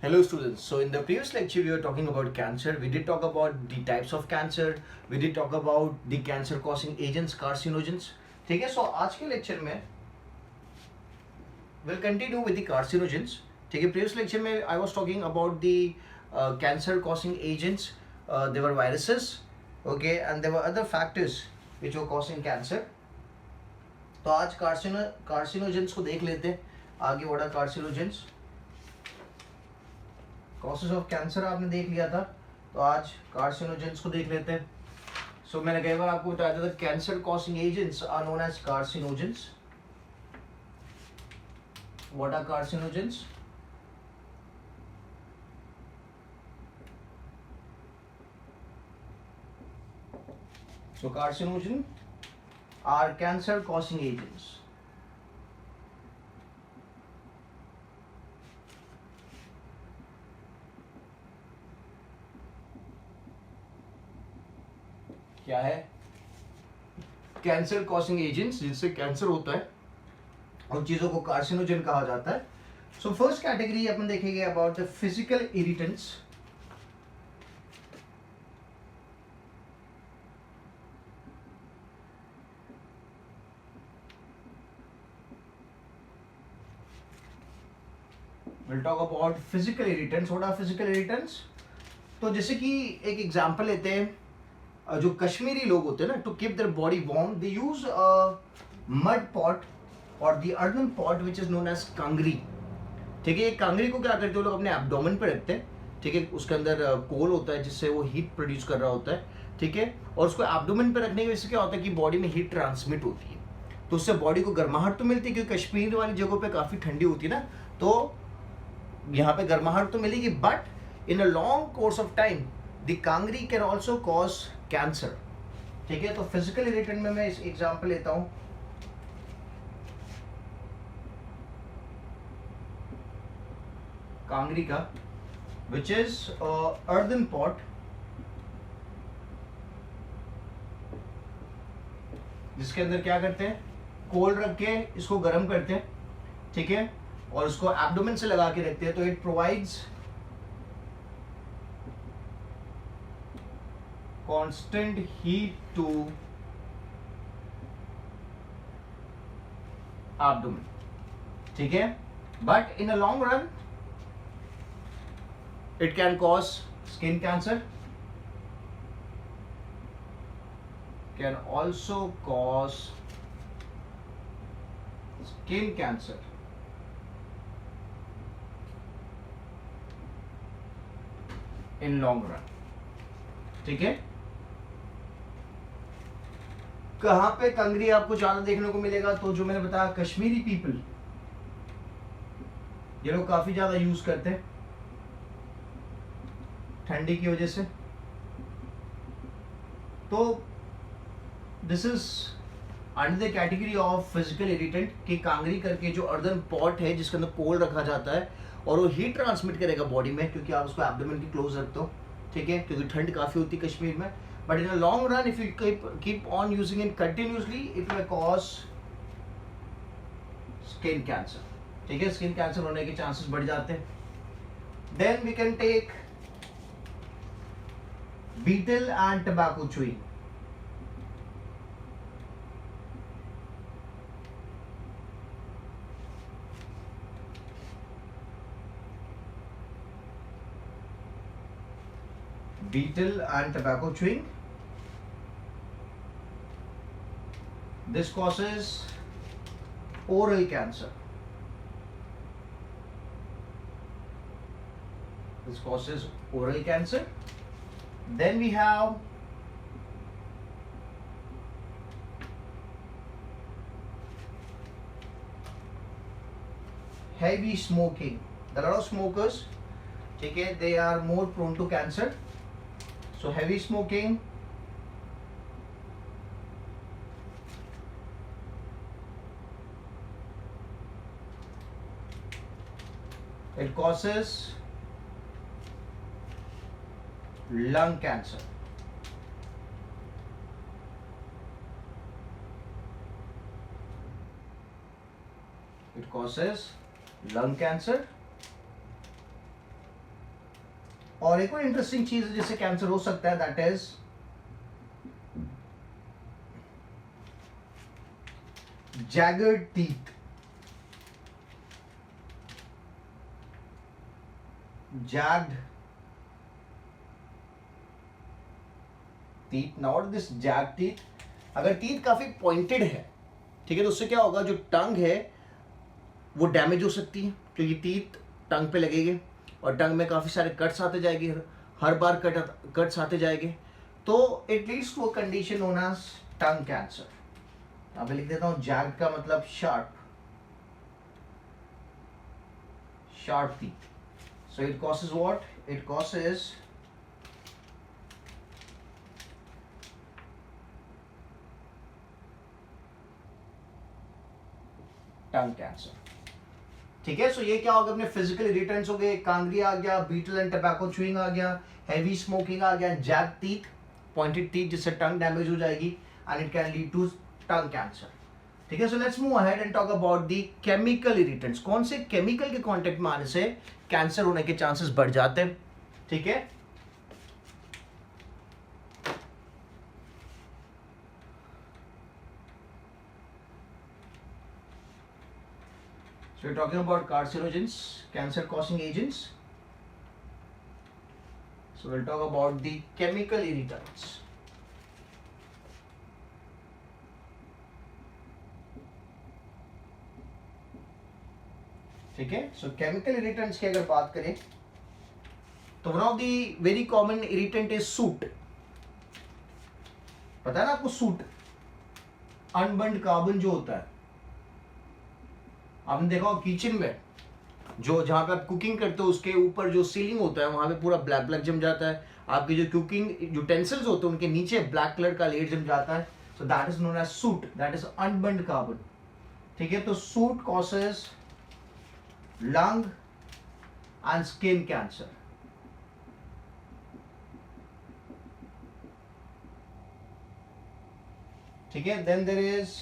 Hello students. So in the previous lecture we were talking about cancer. We did talk about the types of cancer. We did talk about the cancer causing agents, carcinogens. ठीक है. So आज के lecture में we'll continue with the carcinogens. ठीक है. Previous lecture में I was talking about the cancer causing agents. There were viruses, okay, and there were other factors which were causing cancer. तो आज carcinogens को देख लेते हैं. आगे what are carcinogens? Causes of cancer आपने देख लिया था, तो आज कार्सिनोजेंस को देख लेते हैं. सो मैंने कई बार आपको बताया था cancer causing agents are known as carcinogens. What are carcinogens? So carcinogen are cancer causing agents. क्या है? कैंसर कॉसिंग एजेंट्स, जिससे कैंसर होता है, और चीजों को कार्सिनोजन कहा जाता है. सो फर्स्ट कैटेगरी अपन देखेंगे about the physical irritants. Will talk about physical irritants. What are physical irritants? तो जैसे कि एक एग्जांपल लेते हैं, जो कश्मीरी लोग होते हैं ना, to keep their body warm they use mud pot और the earthen pot which is known as kangri. ठीक है. ये कांगरी को क्या करते हैं वो लोग अपने एब्डोमेन पे रखते हैं. ठीक है. उसके अंदर कोल होता है जिससे वो हीट प्रोड्यूस कर रहा होता है. ठीक है. और उसको एब्डोमेन पे रखने की वजह से क्या होता है कि बॉडी में हीट ट्रांसमिट होती है, तो उससे बॉडी को गर्माहट तो मिलती है, क्योंकि कश्मीर वाली जगहों पे काफ़ी ठंडी होती है ना, तो यहाँ पे गर्माहट तो मिलेगी, but in a long course of time the Kangri can also cause cancer. ठीक है. तो फिजिकल इरिटेंट में मैं इस एग्जांपल लेता हूं, कांगरी का, विच इज अर्दन पॉट, जिसके अंदर क्या करते हैं, कोल रख के इसको गर्म करते हैं. ठीक है. और उसको एब्डोमेन से लगा के रखते हैं, तो it provides constant heat to abdomen. ठीक है. but in a long run it can cause skin cancer, can also cause skin cancer in long run. ठीक है. कहाँ पे कंगरी आपको ज्यादा देखने को मिलेगा? तो जो मैंने बताया, कश्मीरी पीपल, ये लोग काफी ज्यादा यूज करते हैं ठंडी की वजह से. तो this is under the category of physical irritant, कि कांगरी करके जो अर्दन पॉट है जिसके अंदर कोल रखा जाता है, और वो हीट ट्रांसमिट करेगा बॉडी में, क्योंकि आप उसको एब्डोमेन के क्लोज रखते हो. ठीक है. क्योंकि ठंड काफी होती है कश्मीर में. But in a long run, if you keep on using it continuously, it may cause skin cancer. ठीक है. स्किन कैंसर होने के चांसेस बढ़ जाते हैं. Then we can take betel and tobacco chewing. Betel and tobacco chewing. This causes oral cancer. This causes oral cancer. Then we have heavy smoking. There are a lot of smokers, okay, they are more prone to cancer. So heavy smoking, it causes lung cancer. It causes lung cancer. और एक और interesting चीज है जिससे cancer हो सकता है, that is jagged teeth. Jagged teeth. Now what is this jagged teeth? अगर टीथ काफी पॉइंटेड है, ठीक है, तो उससे क्या होगा, जो टंग है वो डैमेज हो सकती है क्योंकि टीथ टंग पे लगेंगे और टंग में काफी सारे कट्स आते जाएंगे, हर बार कट्स आते जाएंगे, तो it leads to a condition known as tongue cancer. अब लिख देता हूं, जैग का मतलब sharp, sharp teeth. So it causes what? It causes tongue cancer. ठीक है, सो ये क्या होगा, अपने फिजिकल इरिटेंट्स हो गए, कांगरी आ गया, बीटल एंड टबैको च्यूइंग आ गया, हैवी स्मोकिंग आ गया, जैग टीथ, पॉइंटेड टीथ जिससे टंग डैमेज हो जाएगी and it can lead to tongue cancer. ठीक है, so let's move ahead and talk about the chemical irritants. कौन से केमिकल के कांटेक्ट में आने से कैंसर होने के चांसेस बढ़ जाते हैं. ठीक है, so we're talking about carcinogens, cancer causing agents. So we'll talk about the chemical irritants. ठीक है, सो केमिकल इरिटेंट्स की अगर बात करें तो one of the very common irritant is suit. पता है ना आपको, सूट अनबर्न्ड कार्बन जो होता है, आपने देखा हो किचन में जो जहां पे आप कुकिंग करते हो उसके ऊपर जो सीलिंग होता है वहां पे पूरा ब्लैक ब्लैक जम जाता है. आपके जो कुकिंग यूटेंसिल्स होते हैं उनके नीचे ब्लैक कलर का लेयर जम जाता है. So that is known as soot, that is unburned carbon. ठीक है, तो soot causes lung and skin cancer. ठीक है, then there is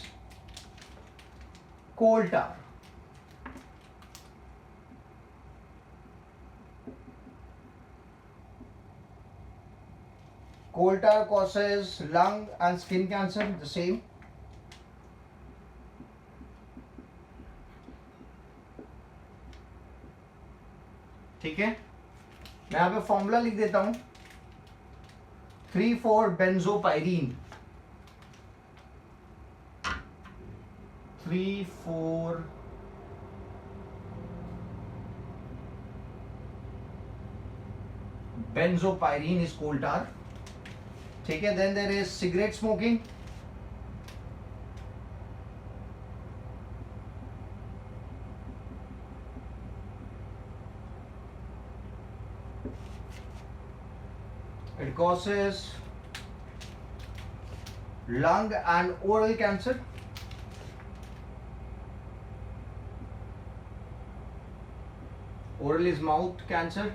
coal tar. Coal tar causes lung and skin cancer, the same. ठीक है, मैं यहां पे फॉर्मूला लिख देता हूं, 3,4 बेंजोपाइरीन, 3,4 बेंजोपाइरीन इज कोल टार. ठीक है, then there is cigarette smoking. It causes lung and oral cancer. Oral is mouth cancer.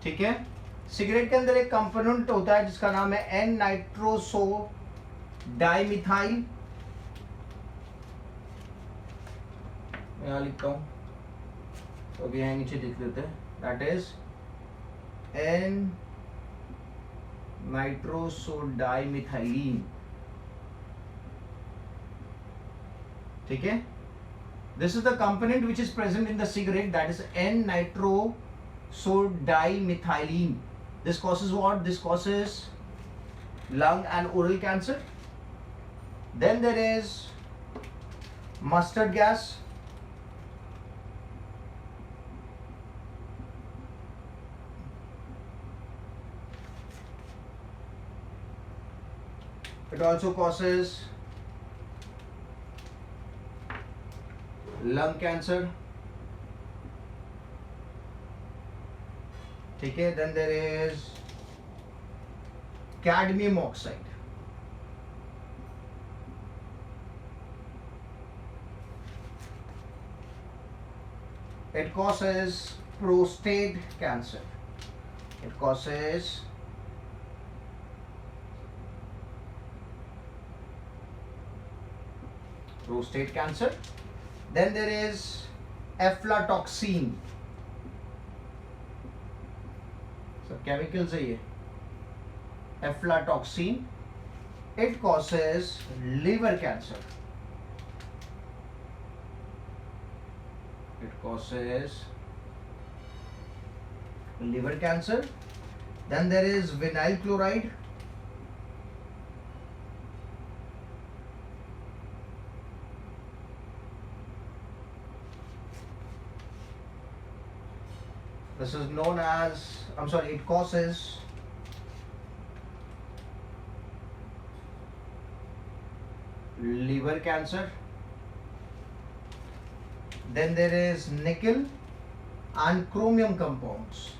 ठीक है, सिगरेट के अंदर एक कंपोनेंट होता है जिसका नाम है एन नाइट्रोसो डाइमिथाइल. मैं यहां लिखता हूं, तो अभी यहां नीचे लिख देते हैं, दैट इज N nitrosodimethyline. ठीक है, this is the component which is present in the cigarette, that is N nitrosodimethyline. This causes what? This causes lung and oral cancer. Then there is mustard gas. It also causes lung cancer. ठीक है, then there is cadmium oxide. It causes prostate cancer. It causes prostate cancer. Then there is aflatoxin. Chemical है ये, aflatoxin. It causes liver cancer. It causes liver cancer. Then there is vinyl chloride. This is known as, it causes liver cancer. Then there is nickel and chromium compounds.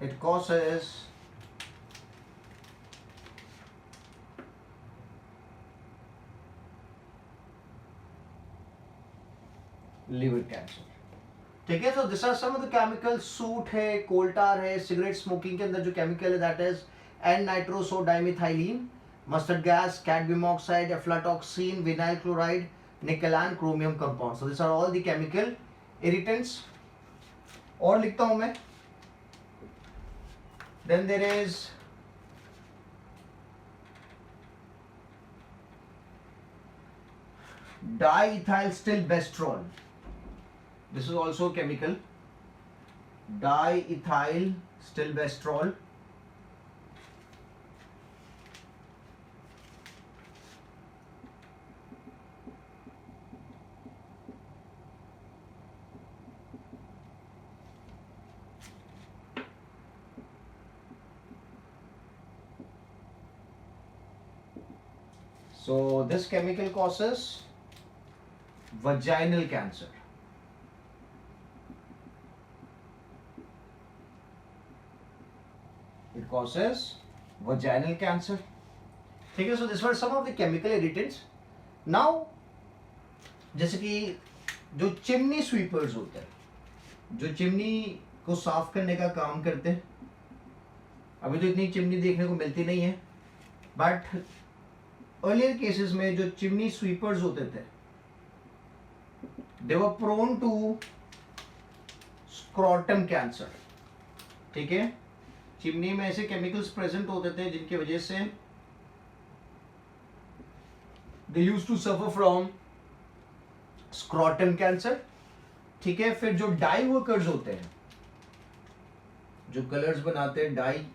It causes liver cancer. ठीक है, तो this are some of the chemical. Soot है, coal tar है, cigarette smoking के अंदर जो chemical है that is an nitrosodimethylamine, mustard gas, cadmium oxide, aflatoxin, vinyl chloride, nickel and chromium compound. So this are all the chemical irritants. और लिखता हूं मैं. Then there is diethyl stilbestrol. This is also a chemical. Diethyl stilbestrol. So this chemical causes vaginal cancer. It causes vaginal cancer. ठीक है, so these were some of the chemical irritants. Now, जैसे कि जो chimney sweepers होते हैं, जो chimney को साफ करने का काम करते हैं, अभी तो इतनी चिमनी देखने को मिलती नहीं है, बट अर्लियर केसेस में जो चिमनी स्वीपर्स होते थे, they were prone to scrotum cancer. ठीक है, चिमनी में ऐसे केमिकल्स प्रेजेंट होते थे जिनकी वजह से they used to suffer from scrotum cancer. ठीक है, फिर जो डाई वर्कर्स होते हैं, जो कलर्स बनाते हैं, डाई,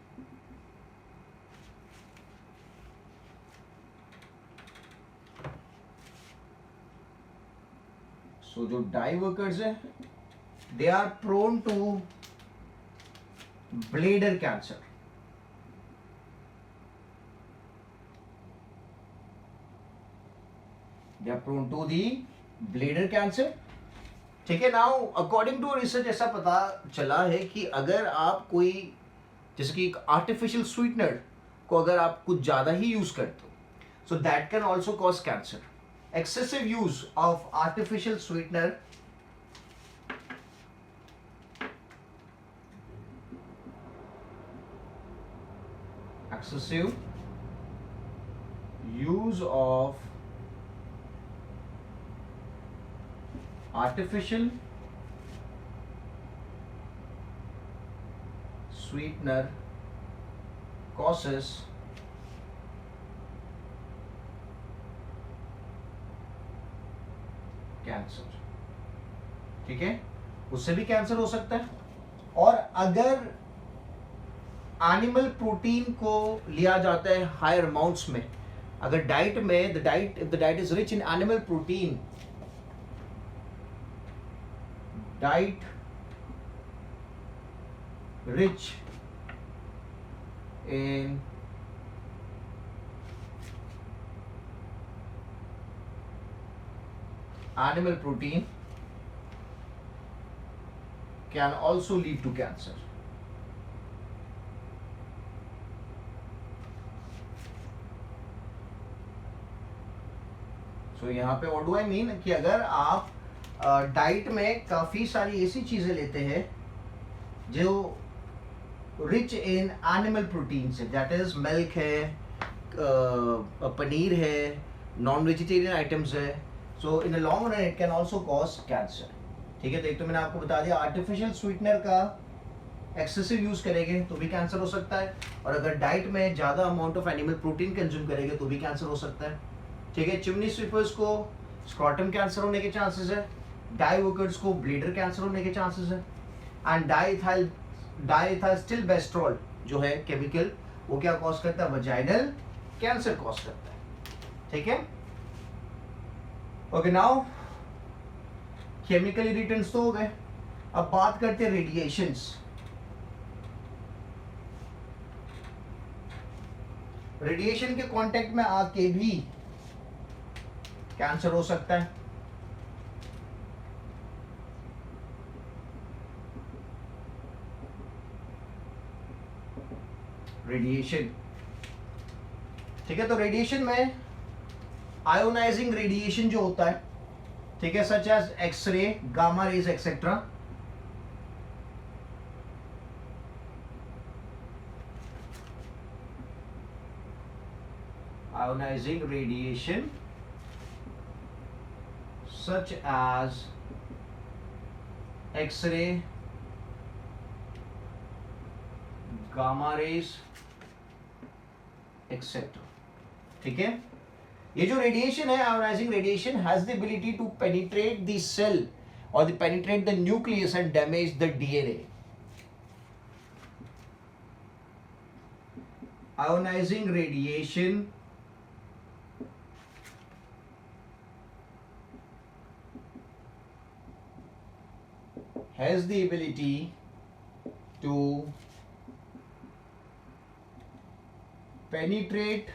सो जो डाई वर्कर्स है they are prone to bladder cancer. They are prone to the bladder cancer. ठीक है, नाउ अकॉर्डिंग टू रिसर्च ऐसा पता चला है कि अगर आप कोई, जैसे कि आर्टिफिशियल स्वीटनर को अगर आप कुछ ज्यादा ही यूज करते हो, so that can also cause cancer. Excessive use of artificial sweetener causes cancer. ठीक है, उससे भी कैंसर हो सकता है. और अगर एनिमल प्रोटीन को लिया जाता है हायर अमाउंट्स में, अगर डाइट में if the diet is rich in animal protein, diet rich in animal protein can also lead to cancer. So यहाँ पे what do I mean कि अगर आप डाइट में काफ़ी सारी ऐसी चीज़ें लेते हैं जो रिच इन एनिमल प्रोटीन से, दैट इज मिल्क है, पनीर है, नॉन वेजिटेरियन आइटम्स है. So in the long run it can also cause cancer. ठीक है, तो एक तो मैंने आपको बता दिया आर्टिफिशियल स्वीटनर का एक्सेसिव यूज करेंगे तो भी कैंसर हो सकता है, और अगर डाइट में ज़्यादा amount of animal protein consume करेंगे तो भी कैंसर हो सकता है. ठीक है, चिमनी स्वीपर्स को स्क्रॉटम कैंसर होने के चांसेस है, डाई वर्कर्स को ब्लेडर कैंसर होने के चांसेस है, एंड डाईथाइलस्टिलबेस्ट्रॉल जो है केमिकल, वो क्या कॉज करता है, वजाइनल कैंसर कॉज करता है. ठीक है, ओके. नाउ केमिकल इरिटेंट्स तो हो गए, अब बात करते हैं रेडिएशंस. रेडिएशन के कांटेक्ट में आके भी कैंसर हो सकता है. रेडिएशन, ठीक है, तो रेडिएशन में आयोनाइजिंग रेडिएशन जो होता है, ठीक है, such as X-ray, gamma rays etcetera. Ionizing radiation such as X-ray, gamma rays, etc. ठीक है, ये जो रेडिएशन है, ionising radiation has the ability to penetrate the cell और penetrate the nucleus and damage the DNA. Ionising radiation has the ability to penetrate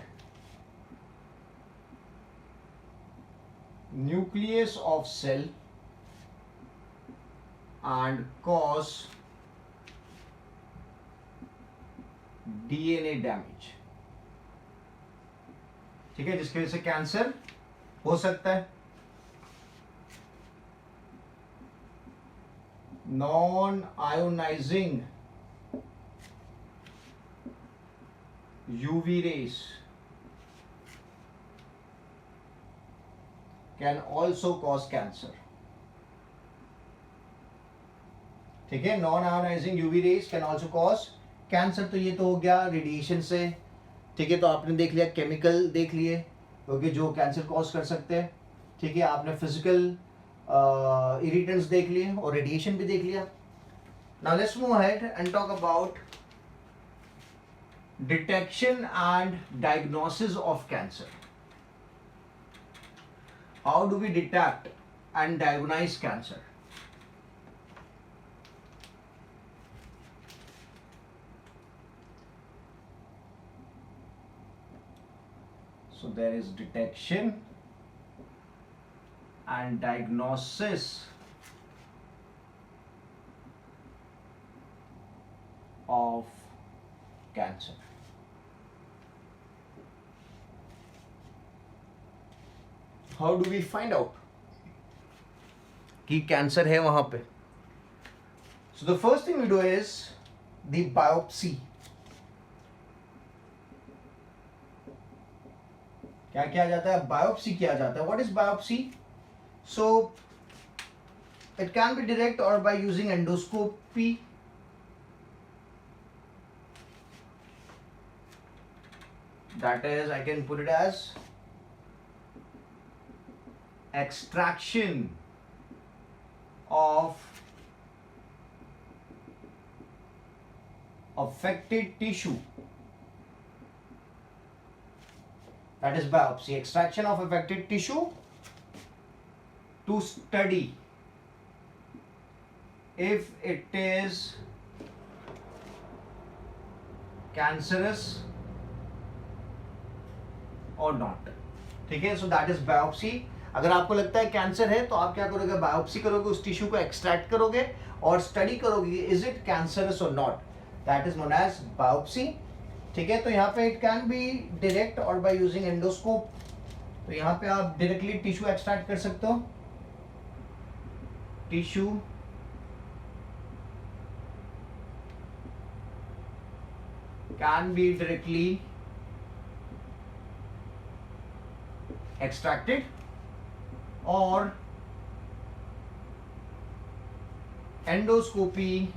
nucleus of cell and cause DNA damage. ठीक है, जिसकी वजह से cancer हो सकता है. Non ionizing UV rays can also cause cancer. ठीक है, non ionizing UV rays can also cause cancer. तो ये तो हो गया रेडिएशन से. ठीक है, तो आपने देख लिया केमिकल देख लिए, क्योंकि जो कैंसर कॉज कर सकते हैं. ठीक है, आपने फिजिकल इरिटेंट्स देख लिए और रेडिएशन भी देख लिया. Now let's move ahead and talk about detection and diagnosis of cancer. How do we detect and diagnose cancer? So there is detection and diagnosis of cancer. How do we find out कि cancer है वहां पे? So the first thing we do is the biopsy. क्या किया जाता है? Biopsy किया जाता है. What is biopsy? So it can be direct or by using endoscopy. That is, I can put it as extraction of affected tissue. That is biopsy, extraction of affected tissue to study if it is cancerous or not. ठीक है, so that is biopsy. अगर आपको लगता है cancer है तो आप क्या करोगे? बायोप्सी करोगे, उस टिश्यू को एक्सट्रैक्ट करोगे और स्टडी करोगे इज इट कैंसरस और not. That is known as biopsy. ठीक है, तो यहाँ पे इट कैन बी डायरेक्ट और बाय यूजिंग एंडोस्कोप. तो यहाँ पे आप डायरेक्टली टिश्यू एक्सट्रैक्ट कर सकते हो. Tissue can be directly extracted or endoscopy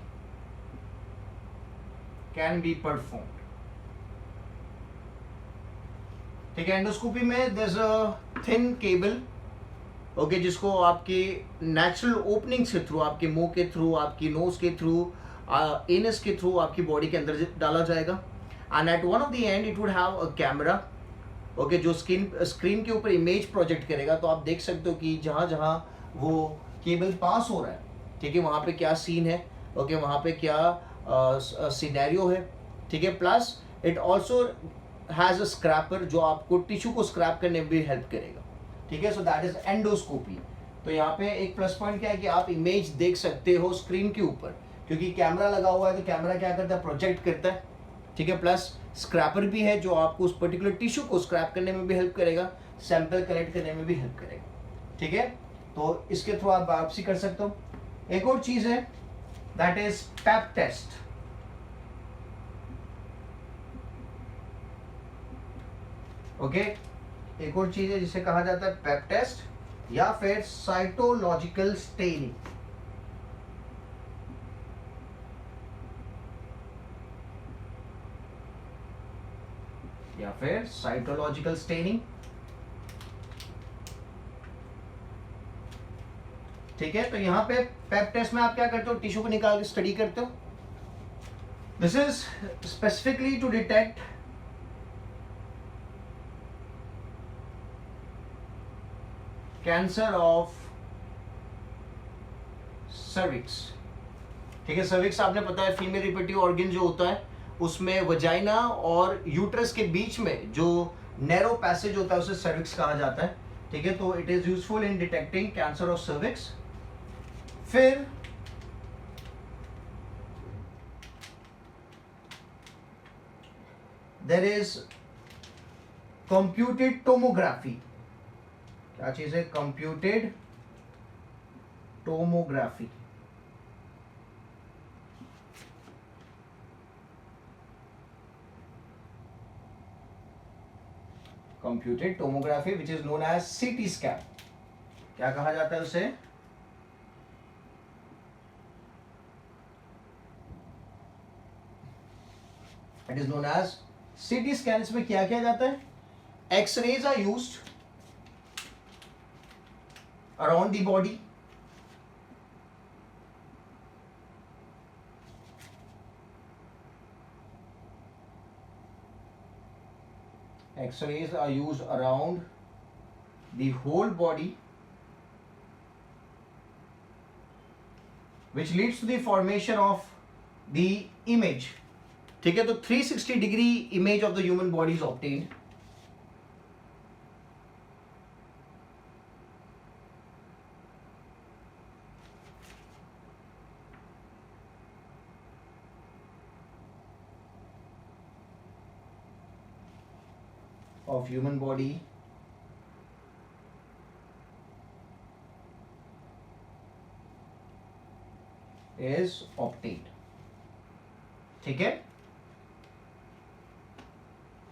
can be performed. ठीक है, एंडोस्कोपी में there's a thin cable, okay, जिसको आपके नेचुरल ओपनिंग्स के थ्रू, आपके मुंह के थ्रू, आपकी नोज के थ्रू, एनस के थ्रू आपकी बॉडी के अंदर डाला जाएगा. And at one of the end it would have a camera, okay, जो स्क्रीन के ऊपर इमेज प्रोजेक्ट करेगा. तो आप देख सकते हो कि जहाँ जहाँ वो केबल पास हो रहा है, ठीक है, वहाँ पे क्या सीन है, ओके, वहाँ पे क्या सिनेरियो है, ठीक है. Plus it also has a scraper जो आपको टिश्यू को स्क्रैप करने में भी हेल्प करेगा, ठीक है. So that is endoscopy. तो यहाँ पे एक प्लस पॉइंट क्या है कि आप इमेज देख सकते हो स्क्रीन के ऊपर, क्योंकि कैमरा लगा हुआ है. तो कैमरा क्या करता है, प्रोजेक्ट करता है, ठीक है. प्लस स्क्रैपर भी है जो आपको उस पर्टिकुलर टिश्यू को स्क्रैप करने में भी हेल्प करेगा, सैंपल कलेक्ट करने में भी हेल्प करेगा, ठीक है. तो इसके थ्रू आप बायोप्सी कर सकते हो. एक और चीज है, that is pap test. Okay, एक और चीज है जिसे कहा जाता है पैप टेस्ट या फिर साइटोलॉजिकल स्टेनिंग. या फिर साइटोलॉजिकल स्टेनिंग, ठीक है. तो यहां पे पैप टेस्ट में आप क्या करते हो, टिश्यू को निकाल के स्टडी करते हो. This is specifically to detect cancer of cervix, ठीक है. सर्विक्स आपने पता है फीमेल रिप्रोडक्टिव ऑर्गन जो होता है, उसमें वजाइना और यूट्रस के बीच में जो नैरो पैसेज होता है उसे सर्विक्स कहा जाता है, ठीक है. तो it is useful in detecting cancer of cervix. फिर देयर इज कंप्यूटेड टोमोग्राफी. क्या चीज है, computed tomography. Computed tomography which is known as CT scan. क्या कहा जाता है उसे, it is known as CT scan. इसमें क्या किया जाता है, X-rays are used around the body, x-rays are used around the whole body, which leads to the formation of the image, ठीक है. तो 360 degree image of the human body is obtained. of human body is obtained, ठीक है.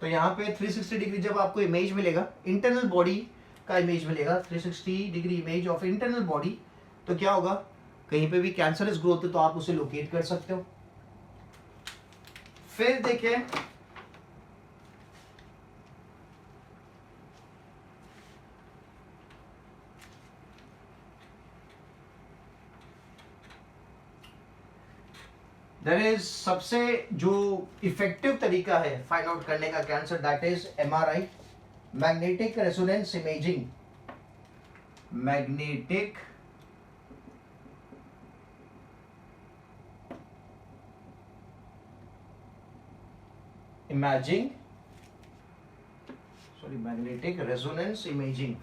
तो यहां पे 360 degree जब आपको इमेज मिलेगा, इंटरनल बॉडी का इमेज मिलेगा, 360 degree image of internal body, तो क्या होगा, कहीं पे भी कैंसरस ग्रोथ है तो आप उसे लोकेट कर सकते हो. फिर देखिए देयर इज सबसे जो इफेक्टिव तरीका है फाइंड आउट करने का cancer, that is MRI, magnetic resonance imaging. Magnetic imaging, sorry, magnetic resonance imaging.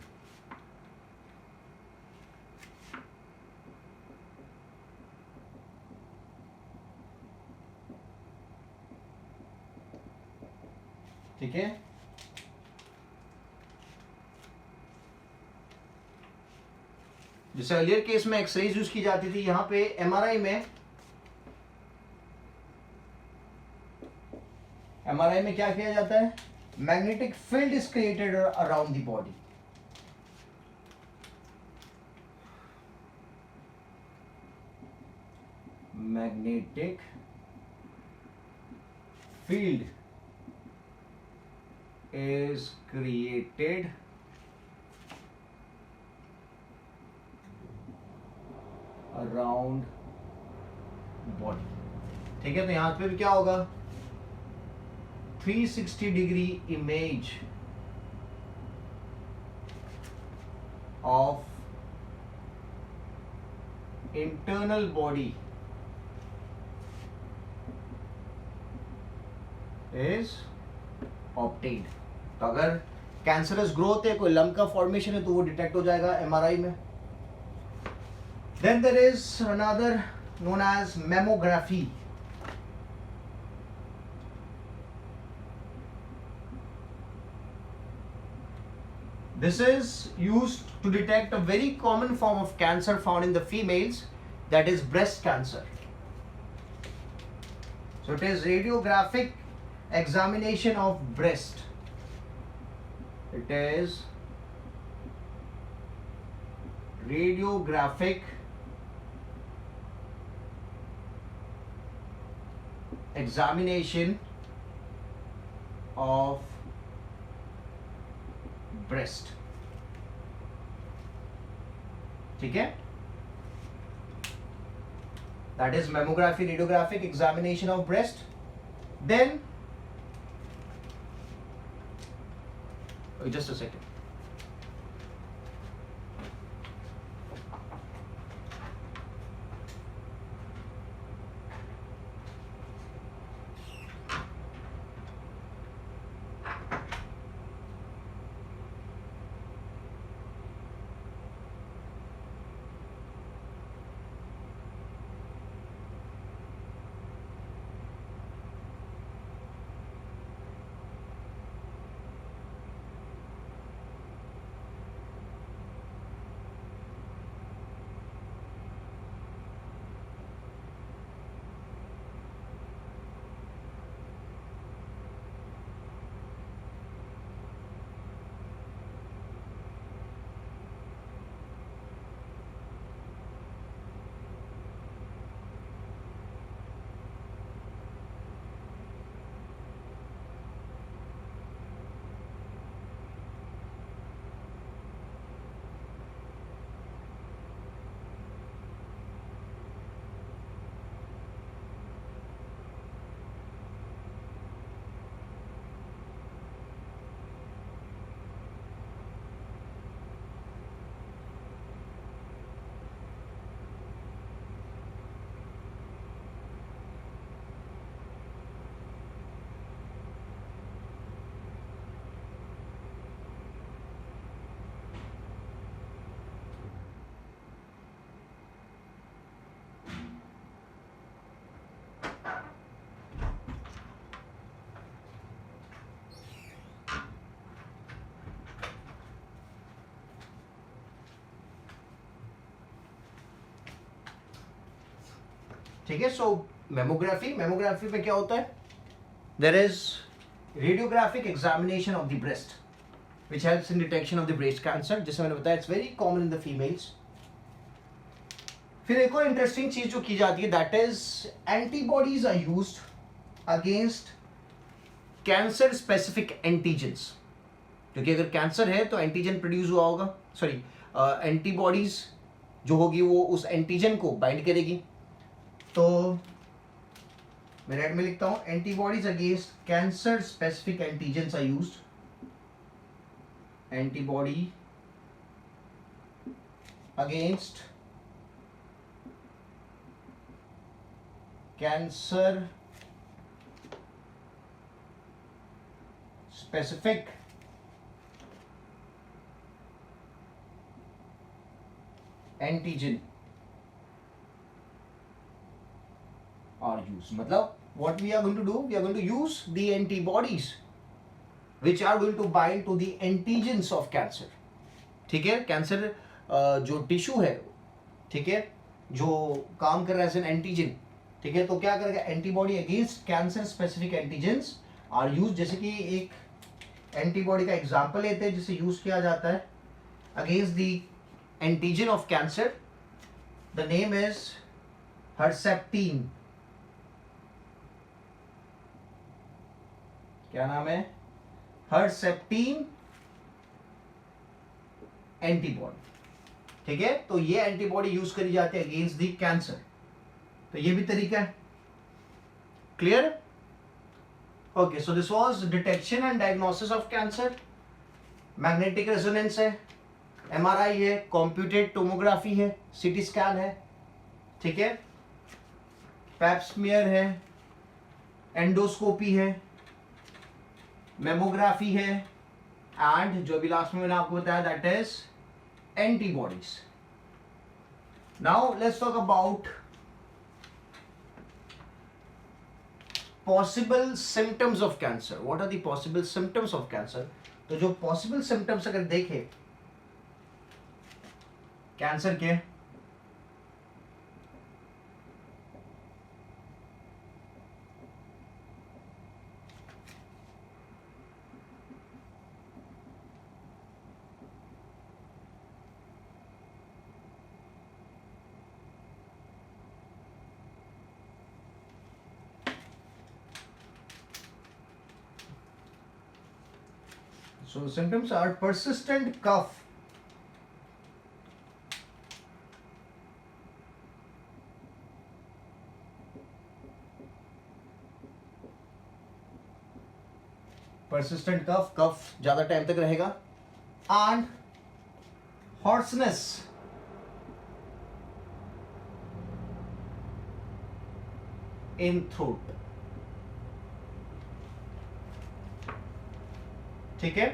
ठीक है. जैसे अर्लियर केस में एक्सरेज यूज की जाती थी, यहां पे एमआरआई में एमआरआई में क्या किया जाता है? Magnetic field is created around the body. Magnetic field is created around body. ठीक है, तो यहां पे भी क्या होगा? 360 degree image of internal body is obtained. तो अगर कैंसरस ग्रोथ है, कोई लम्प का फॉर्मेशन है, तो वो डिटेक्ट हो जाएगा एमआरआई में. Then there is another known as mammography. This is used to detect a very common form of cancer found in the females, that is breast cancer. So it is radiographic examination of breast. It is radiographic examination of breast. ठीक है, that is mammography, radiographic examination of breast. Then just a second. ठीक है, सो mammography में क्या होता है? There is radiographic examination of the breast which helps in detection of the breast cancer. जैसे मैंने बताया, it's very common in the females. फिर एक और इंटरेस्टिंग चीज जो की जाती है, that is antibodies are used against cancer specific antigens. क्योंकि अगर कैंसर है तो एंटीजन प्रोड्यूस हुआ होगा, सॉरी एंटीबॉडीज जो होगी वो उस एंटीजन को बाइंड करेगी. तो मैं रेड में लिखता हूं, antibodies against cancer specific antigens are used. Antibody against cancer specific antigen are used. मतलब what we are going to do, we are going to use the antibodies which are going to bind to the antigens of cancer. ठीक है, cancer जो tissue है, ठीक है, जो काम कर रहा है एज एन एंटीजन, ठीक है, तो क्या करेगा? Antibody against cancer specific antigens are use, जैसे कि एक एंटीबॉडी का एग्जाम्पल लेते हैं जिसे यूज किया जाता है against the antigen of cancer. The name is Herceptin. क्या नाम है? Herceptin antibody. ठीक है, तो ये एंटीबॉडी यूज करी जाती है अगेंस्ट द कैंसर. तो ये भी तरीका है. Clear? Okay, so this was detection and diagnosis of cancer. Magnetic resonance है, एमआरआई है, कंप्यूटेड टोमोग्राफी है, सीटी स्कैन है. ठीक है, पैप स्मीयर है, एंडोस्कोपी है, मेमोग्राफी है, एंड जो भी लास्ट में मैंने आपको बताया that is antibodies. Now let's talk about possible symptoms of cancer. What are the possible symptoms of cancer? तो जो possible symptoms अगर देखें कैंसर के, so symptoms are persistent cough, persistent cough ज्यादा टाइम तक रहेगा, and hoarseness in throat. ठीक है,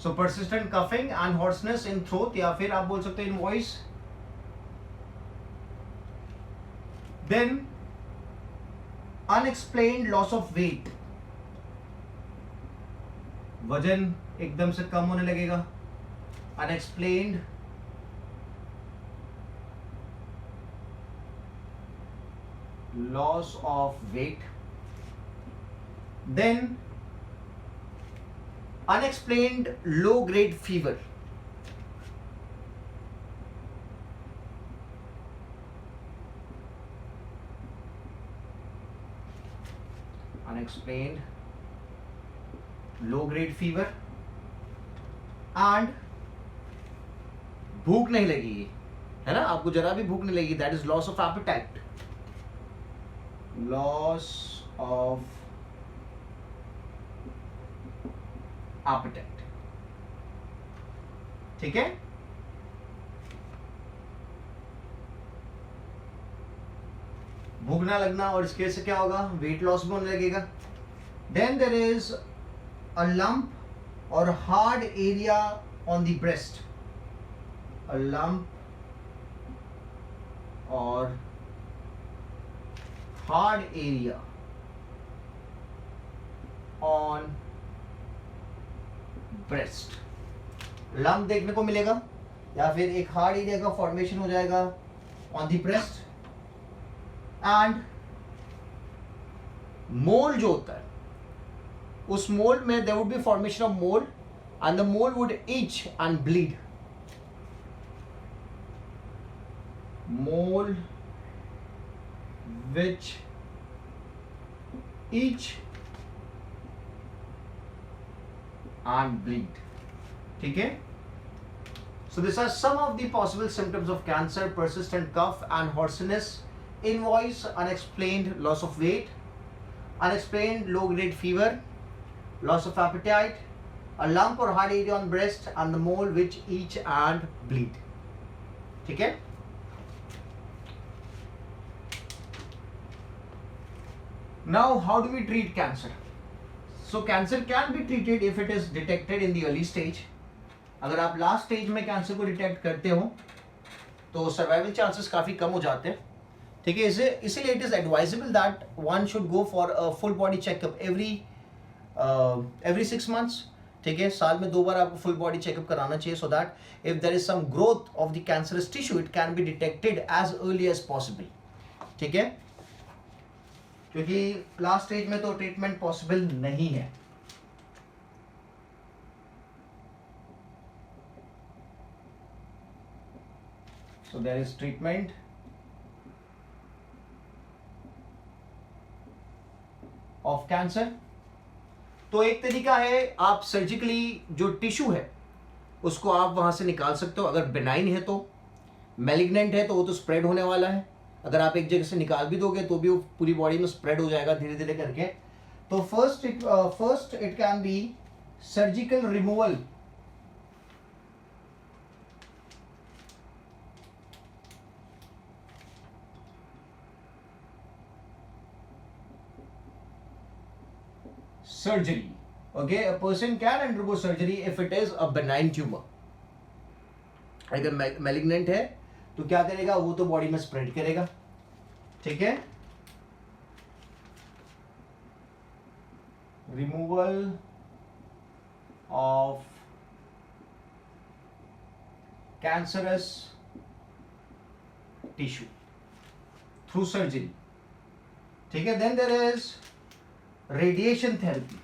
सो persistent coughing and hoarseness in throat, या फिर आप बोल सकते हैं in voice. Then unexplained loss of weight, वजन एकदम से कम होने लगेगा. unexplained loss of weight. Then unexplained low grade fever. Unexplained low grade fever and भूख नहीं लगी है ना, आपको जरा भी भूख नहीं लगी, that is loss of appetite. Loss of appetite. ठीक है, भूख ना लगना, और इसके से क्या होगा, वेट लॉस भी होने लगेगा. Then there is a lump और hard area on the breast. A lump और hard area on breast. Lump देखने को मिलेगा या फिर एक हार्ड एरिया का फॉर्मेशन हो जाएगा on the breast. And mole जो होता है, उस मोल में there would be formation of mole and the mole would itch and bleed. Mole which itch and bleed. ठीक है, so these are some of the possible symptoms of cancer: persistent cough and hoarseness in voice, unexplained loss of weight, unexplained low grade fever, loss of appetite, a lump or hard area on breast, and the mole which itch and bleed. ठीक है, now how do we treat cancer? So cancer can be treated if it is detected in the early stage. अगर आप last stage में cancer को detect करते हो तो survival chances काफी कम हो जाते हैं. ठीक है, इसीलिए it is advisable that one should go for a full body checkup every 6 months. ठीक है, साल में 2 बार आपको फुल बॉडी चेकअप कराना चाहिए, so that if there is some growth of the cancerous tissue it can be detected as early as possible. ठीक है, क्योंकि लास्ट स्टेज में तो ट्रीटमेंट पॉसिबल नहीं है। So there is treatment of cancer. तो एक तरीका है, आप सर्जिकली जो टिश्यू है उसको आप वहां से निकाल सकते हो। अगर बेनाइन है तो, मैलिग्नेंट है तो वो तो स्प्रेड होने वाला है। अगर आप एक जगह से निकाल भी दोगे तो भी वो पूरी बॉडी में स्प्रेड हो जाएगा धीरे धीरे करके। तो first it can B surgical removal surgery. Okay, a person can undergo surgery if it is a benign tumor. अगर malignant है तो क्या करेगा, वो तो बॉडी में स्प्रेड करेगा, ठीक है। Removal of cancerous tissue through surgery, ठीक है। Then there is radiation therapy.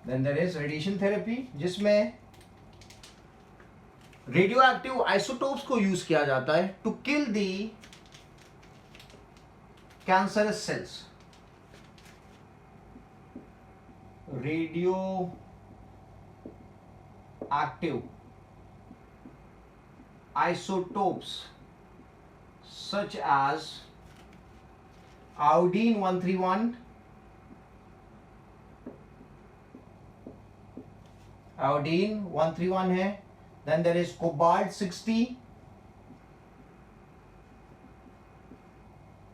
Then there is radiation therapy जिसमें रेडियोएक्टिव आइसोटोप्स को यूज किया जाता है to kill the cancerous cells. Radio active isotopes such as iodine 131, iodine 131 है। then there is cobalt 60,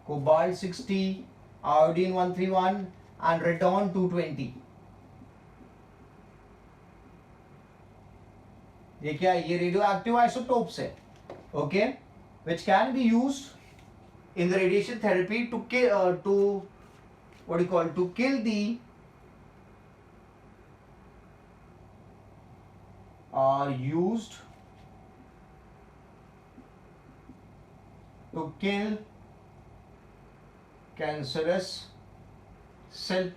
cobalt 60, iodine 131 and radon 220। ये क्या, ये radioactive isotopes है, okay, which can be used in the radiation therapy to what you call to kill the are used to kill cancerous cell,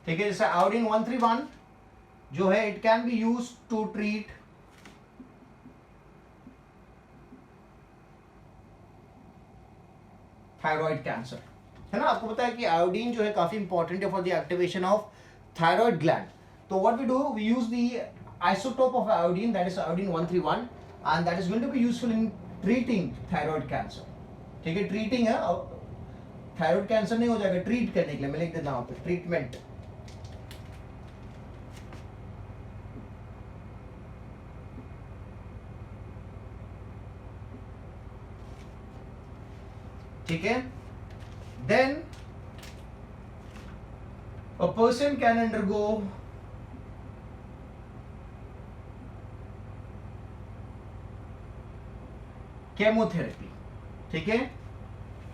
ठीक है। जैसे iodine 131 जो है, it can be used to treat thyroid cancer, है ना। आपको पता है कि आयोडीन जो है काफी इंपॉर्टेंट है for the activation of thyroid gland. तो what we do, we use the isotope of iodine, that is iodine 131, and that is going to be useful in treating thyroid cancer, ठीक है। Treating है, thyroid cancer नहीं हो जाएगा, treat करने के लिए मैं लिख देता हूं पे ट्रीटमेंट। ठीक है। Then a person can undergo chemotherapy, ठीक है।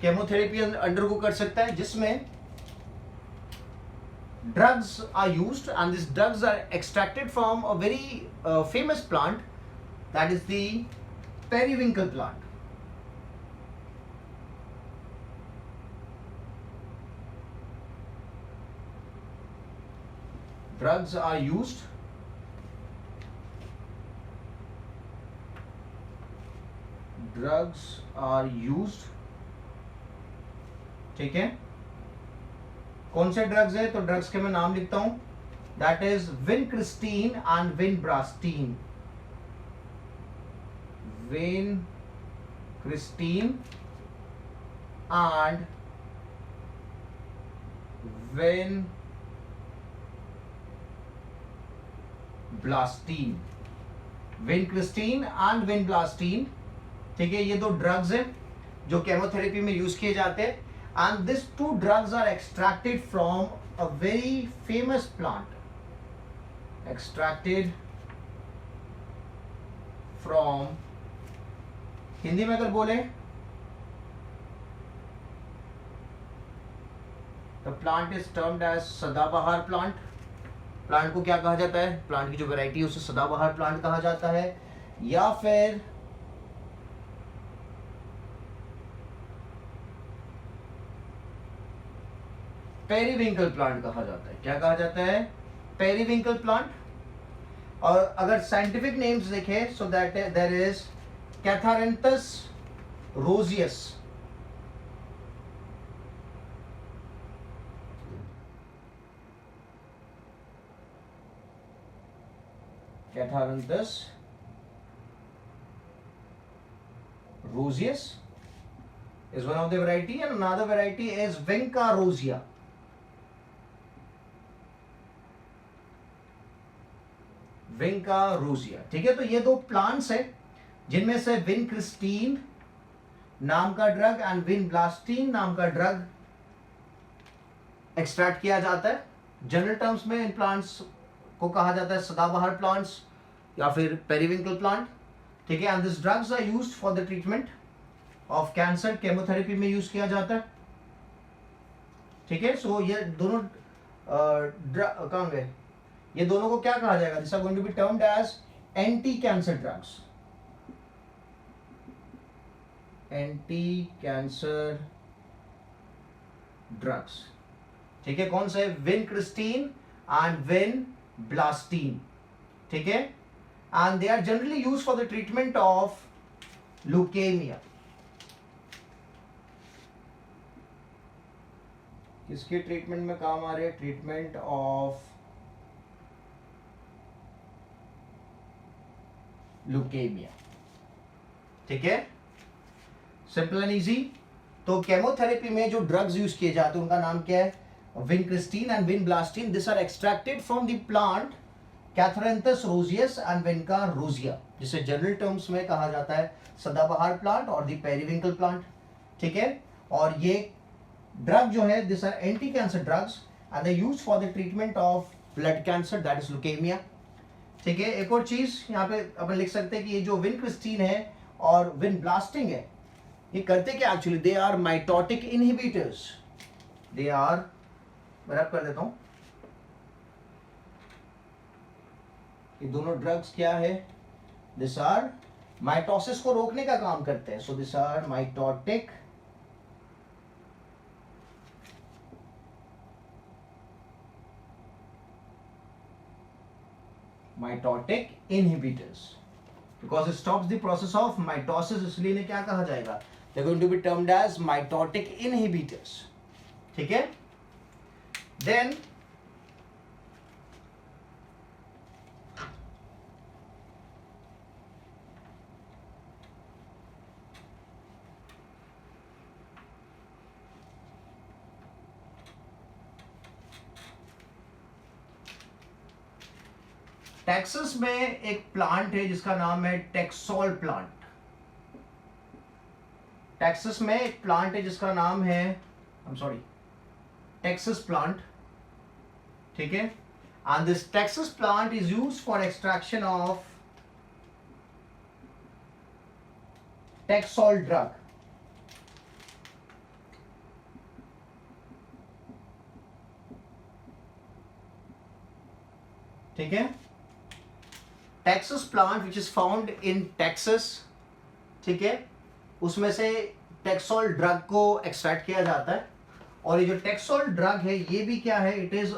केमोथेरेपी अंडरगो कर सकता है जिसमें drugs are used and this drugs are extracted from a very famous plant, that is the periwinkle plant. Drugs are used ठीक है। कौन से ड्रग्स है, तो ड्रग्स के मैं नाम लिखता हूं, that is vincristine and vinblastine. Vincristine and vinblastine, vincristine and vinblastine, ठीक है। ये दो ड्रग्स हैं जो केमोथेरेपी में यूज किए जाते हैं, and this two drugs are extracted from a very famous plant, extracted from, Hindi में अगर बोले the plant is termed as सदाबहार प्लांट, प्लांट को क्या कहा जाता है, प्लांट की जो वैरायटी है उसे सदाबहार प्लांट कहा जाता है, या फिर पेरीविंकल प्लांट कहा जाता है। क्या कहा जाता है, पेरीविंकल प्लांट। और अगर साइंटिफिक नेम्स देखें so that there is catharanthus roseus, catharanthus roseus is one of the variety and another variety is vinca rosea. Vinca rosea, ठीक है। तो ये दो प्लांट्स है जिनमें से विन क्रिस्टीन नाम का ड्रग एंड विन ब्लास्टीन नाम का ड्रग एक्सट्रैक्ट किया जाता है। जनरल टर्म्स में इन प्लांट्स को कहा जाता है सदाबहार प्लांट्स या फिर पेरीविंकल प्लांट, ठीक है। And this drugs are used for the treatment of cancer, chemotherapy में यूज किया जाता है, ठीक है। सो ये दोनों कहाँ गए, ये दोनों को क्या कहा जाएगा, this are going to be termed as anti cancer drugs, anti cancer drugs, ठीक है। कौन से, vincristine and vinblastine, ठीक है। And they are generally used for the treatment of leukaemia. किसके ट्रीटमेंट में काम आ रहे हैं, ट्रीटमेंट ऑफ ल्यूकेमिया, ठीक है। Simple and easy. तो केमोथेरेपी में जो ड्रग्स यूज किए जाते हैं उनका नाम क्या है, vincristine and vinblastine. This are extracted from the plant catharanthus roseus and vinca rosea, जिसे जनरल टर्म्स में कहा जाता है सदाबहार प्लांट और द पेरीविंकल प्लांट, ठीक है। और ये ड्रग जो है, this are anti cancer drugs and they used for the treatment of blood cancer, that is leukaemia, ठीक है। एक और चीज यहाँ पे अपन लिख सकते हैं कि ये जो विनक्रिस्टीन है और विनब्लास्टिंग है, ये करते क्या actually, they are mitotic inhibitors, they are, मैं रब कर देता हूं, ये दोनों ड्रग्स क्या है, दिस आर माइटोसिस को रोकने का काम करते हैं। So this are mitotic inhibitors because it stops the process of mitosis, इसलिए इन्हें क्या कहा जाएगा, they are going to be termed as mitotic inhibitors, ठीक है। then टेक्सास में एक प्लांट है जिसका नाम है टेक्सोल प्लांट। टेक्सास में एक प्लांट है जिसका नाम है, I am sorry, Texas plant, ठीक है। And this Texas plant is used for extraction of taxol drug, ठीक है। Texas plant which is found in Texas, ठीक है, उसमें से टेक्सोल ड्रग को एक्सट्रैक्ट किया जाता है। और ये जो टेक्सोल ड्रग है ये भी क्या है, it is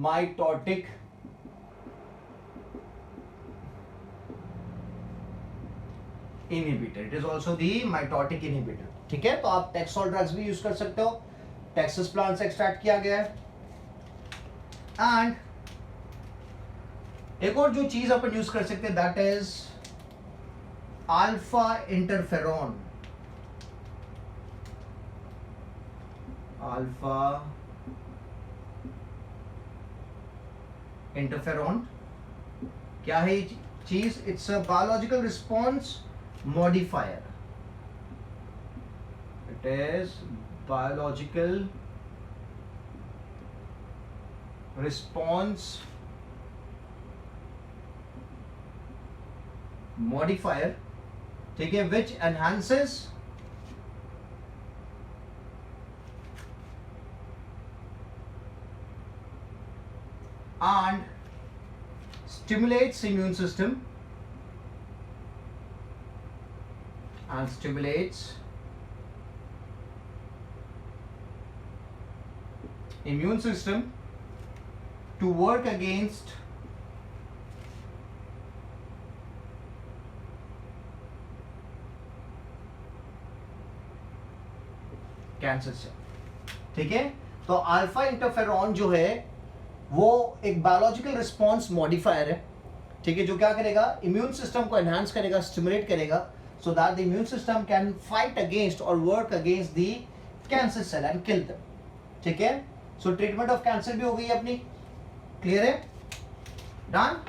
mitotic inhibitor, it is also the mitotic inhibitor, ठीक है। तो आप टेक्सोल ड्रग्स भी यूज कर सकते हो, टेक्सास प्लांट से एक्सट्रैक्ट किया गया है। एंड एक और जो चीज अपन यूज कर सकते हैं that is alpha interferon, alpha interferon क्या है ये चीज, it's a biological response modifier, it is biological response modifier, ठीक है, which enhances stimulates immune system and stimulates immune system to work against cancer से। ठीक है, तो अल्फा इंटरफेरॉन जो है वो एक बायोलॉजिकल रिस्पॉन्स मॉडिफायर है। ठीक है, जो क्या करेगा, इम्यून सिस्टम को एनहांस करेगा, स्टिमुलेट करेगा, so that the immune system can fight against और work against the cancer cell and kill them. ठीक है, सो ट्रीटमेंट ऑफ कैंसर भी हो गई अपनी, क्लियर है, done.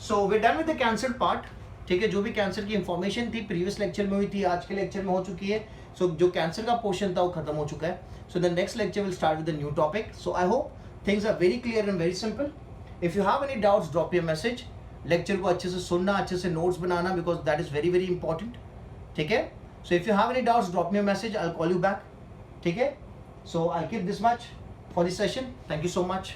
So we done with the cancer part. ठीक है, जो भी कैंसर की इंफॉर्मेशन थी प्रीवियस लेक्चर में हुई थी, आज के लेक्चर में हो चुकी है। सो जो कैंसर का पोर्शन था वो खत्म हो चुका है। So the next lecture will start with the new topic. So I hope things are very clear and very simple. If you have any doubts drop your message. Lecture को अच्छे से सुनना, अच्छे से नोट्स बनाना, because that is very very important. ठीक है, so if you have any doubts drop me a message, I will call you back. ठीक है, so I keep this much for this session. Thank you so much.